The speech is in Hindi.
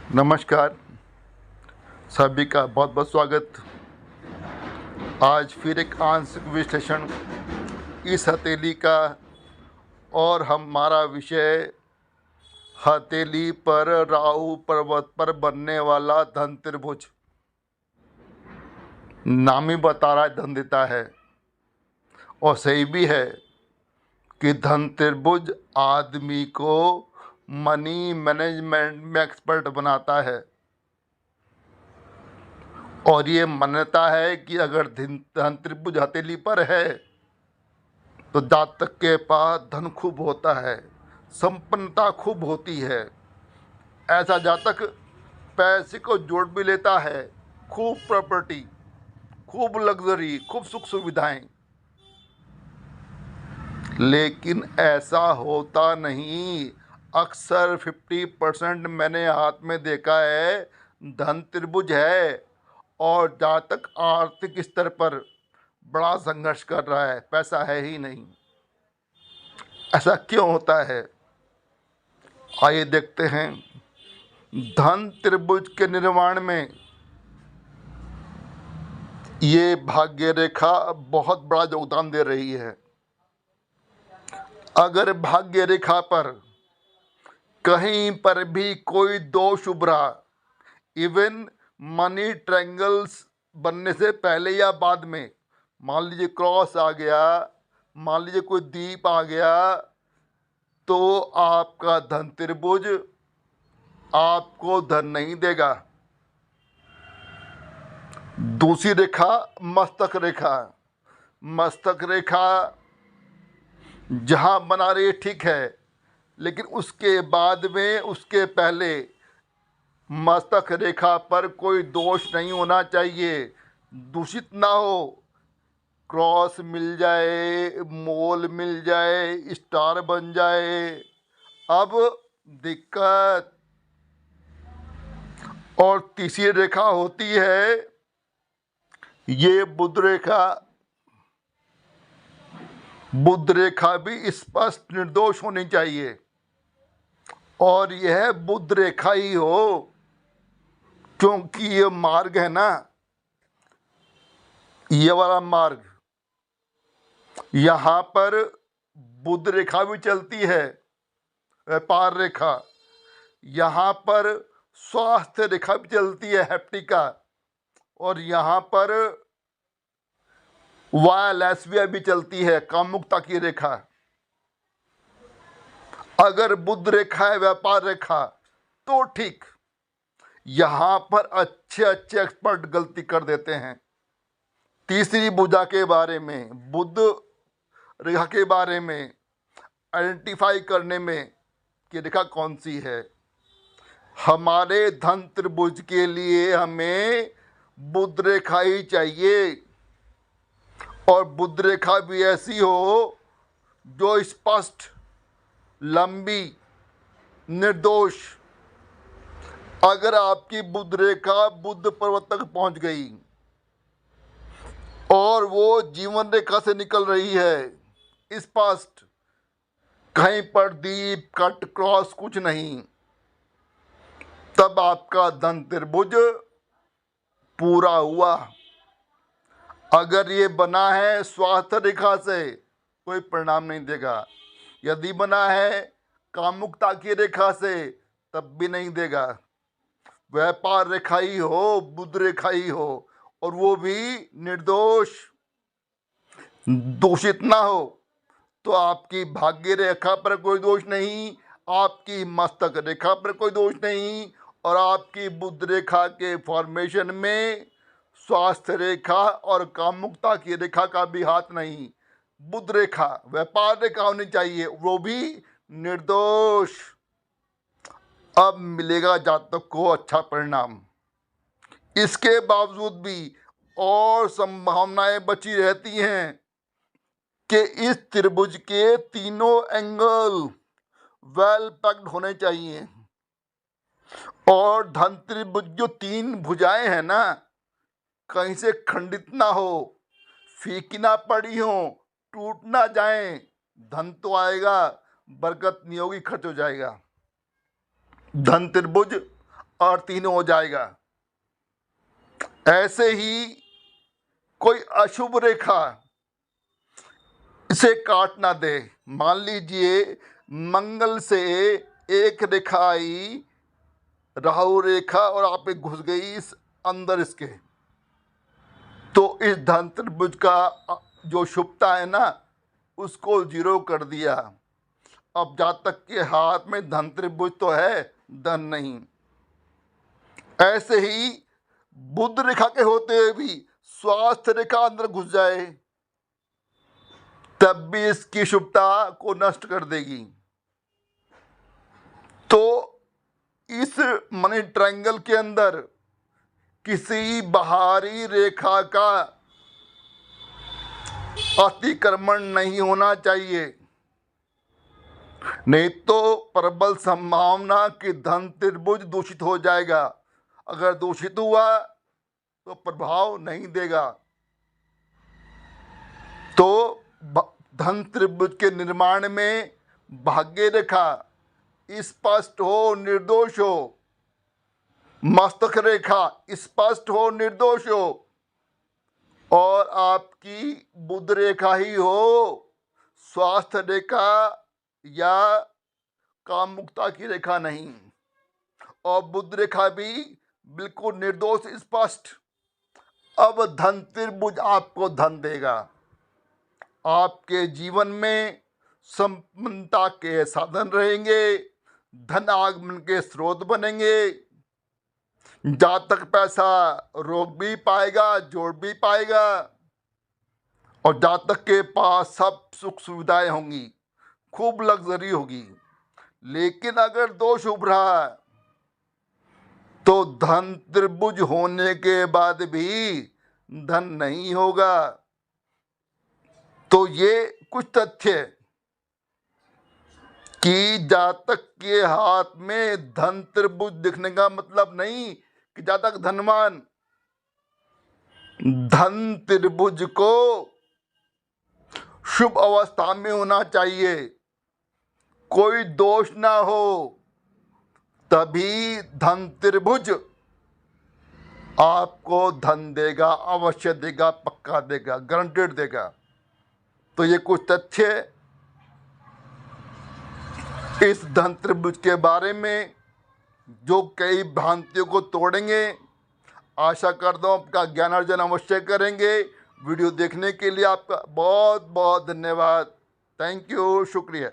नमस्कार, सभी का बहुत बहुत स्वागत। आज फिर एक आंशिक विश्लेषण इस हथेली का, और हमारा विषय हथेली पर राहु पर्वत पर बनने वाला धन त्रिभुज। नाम ही बता रहा है धन देता है, और सही भी है कि धन त्रिभुज आदमी को मनी मैनेजमेंट में एक्सपर्ट बनाता है। और ये मान्यता है कि अगर धन त्रिभुज हथेली पर है तो जातक के पास धन खूब होता है, संपन्नता खूब होती है। ऐसा जातक पैसे को जोड़ भी लेता है, खूब प्रॉपर्टी, खूब लग्जरी, खूब सुख सुविधाएं। लेकिन ऐसा होता नहीं। अक्सर 50% मैंने हाथ में देखा है धन त्रिभुज है, और जातक आर्थिक स्तर पर बड़ा संघर्ष कर रहा है, पैसा है ही नहीं। ऐसा क्यों होता है, आइए देखते हैं। धन त्रिभुज के निर्माण में ये भाग्य रेखा बहुत बड़ा योगदान दे रही है। अगर भाग्य रेखा पर कहीं पर भी कोई दोष उभरा, इवन मनी ट्रायंगल्स बनने से पहले या बाद में, मान लीजिए क्रॉस आ गया, मान लीजिए कोई दीप आ गया, तो आपका धन त्रिभुज आपको धन नहीं देगा। दूसरी रेखा मस्तक रेखा। मस्तक रेखा जहां बना रही है ठीक है, लेकिन उसके बाद में, उसके पहले मस्तक रेखा पर कोई दोष नहीं होना चाहिए, दूषित ना हो। क्रॉस मिल जाए, मोल मिल जाए, स्टार बन जाए, अब दिक्कत। और तीसरी रेखा होती है ये बुध रेखा। बुध रेखा भी स्पष्ट निर्दोष होनी चाहिए, और यह बुध रेखा ही हो, क्योंकि ये मार्ग है ना, ये वाला मार्ग, यहां पर बुध रेखा भी चलती है, व्यापार रेखा। यहां पर स्वास्थ्य रेखा भी चलती है, हेप्टिका। और यहां पर वायलैस्विया भी चलती है, कामुकता की रेखा। अगर बुध रेखा है, व्यापार रेखा, तो ठीक। यहां पर अच्छे अच्छे एक्सपर्ट गलती कर देते हैं। तीसरी भुजा के बारे में, बुध रेखा के बारे में आइडेंटिफाई करने में कि रेखा कौन सी है। हमारे धन त्रिभुज के लिए हमें बुध रेखा ही चाहिए, और बुध रेखा भी ऐसी हो जो स्पष्ट, लंबी, निर्दोष। अगर आपकी बुध रेखा बुध पर्वत तक पहुंच गई और वो जीवन रेखा से निकल रही है, स्पष्ट, कहीं पर दीप कट क्रॉस कुछ नहीं, तब आपका धन त्रिभुज पूरा हुआ। अगर ये बना है स्वास्थ्य रेखा से, कोई परिणाम नहीं देगा। यदि बना है कामुकता की रेखा से, तब भी नहीं देगा। व्यापार रेखा ही हो, बुध रेखा ही हो, और वो भी निर्दोष, दूषित ना हो, तो आपकी भाग्य रेखा पर कोई दोष नहीं, आपकी मस्तक रेखा पर कोई दोष नहीं, और आपकी बुध रेखा के फॉर्मेशन में स्वास्थ्य रेखा और कामुकता की रेखा का भी हाथ नहीं। बुध रेखा, व्यापार रेखा होनी चाहिए, वो भी निर्दोष। अब मिलेगा जातक को अच्छा परिणाम। इसके बावजूद भी और संभावनाएं बची रहती हैं कि इस त्रिभुज के तीनों एंगल वेल पैक्ड होने चाहिए, और धन त्रिभुज जो तीन भुजाएं हैं ना, कहीं से खंडित ना हो, फीकी ना पड़ी हो, टूट ना जाए। धन तो आएगा, बरकत नहीं होगी, खर्च हो जाएगा। धन त्रिभुज और 3 हो जाएगा। ऐसे ही कोई अशुभ रेखा इसे काट ना दे। मान लीजिए मंगल से एक रेखा आई, राहु रेखा, और आप पे घुस गई इस अंदर इसके, तो इस धन त्रिभुज का जो शुभता है ना, उसको 0 कर दिया। अब जातक के हाथ में धन त्रिभुज तो है, धन नहीं। ऐसे ही बुध रेखा के होते हुए भी स्वास्थ्य रेखा अंदर घुस जाए, तब भी इसकी शुभता को नष्ट कर देगी। तो इस मनी ट्रायंगल के अंदर किसी बाहरी रेखा का अतिक्रमण नहीं होना चाहिए, नहीं तो प्रबल संभावना कि धन त्रिभुज दूषित हो जाएगा। अगर दूषित हुआ तो प्रभाव नहीं देगा। तो धन त्रिभुज के निर्माण में भाग्य रेखा स्पष्ट हो, निर्दोष हो, मस्तक रेखा स्पष्ट हो, निर्दोष हो, और आपकी बुध रेखा ही हो, स्वास्थ्य रेखा या कामुकता की रेखा नहीं, और बुध रेखा भी बिल्कुल निर्दोष स्पष्ट। अब धन त्रिभुज आपको धन देगा, आपके जीवन में संपन्नता के साधन रहेंगे, धन आगमन के स्रोत बनेंगे, जातक पैसा रोक भी पाएगा, जोड़ भी पाएगा, और जातक के पास सब सुख सुविधाएं होंगी, खूब लग्जरी होगी। लेकिन अगर दोष उभरा तो धन त्रिभुज होने के बाद भी धन नहीं होगा। तो ये कुछ तथ्य कि जातक के हाथ में धन त्रिभुज दिखने का मतलब नहीं कि जातक धनवान। धन त्रिभुज को शुभ अवस्था में होना चाहिए, कोई दोष ना हो, तभी धन त्रिभुज आपको धन देगा, अवश्य देगा, पक्का देगा, गारंटेड देगा। तो ये कुछ तथ्य इस धन त्रिभुज के बारे में जो कई भ्रांतियों को तोड़ेंगे। आशा करता हूँ आपका ज्ञानार्जन अवश्य करेंगे। वीडियो देखने के लिए आपका बहुत बहुत धन्यवाद। थैंक यू, शुक्रिया।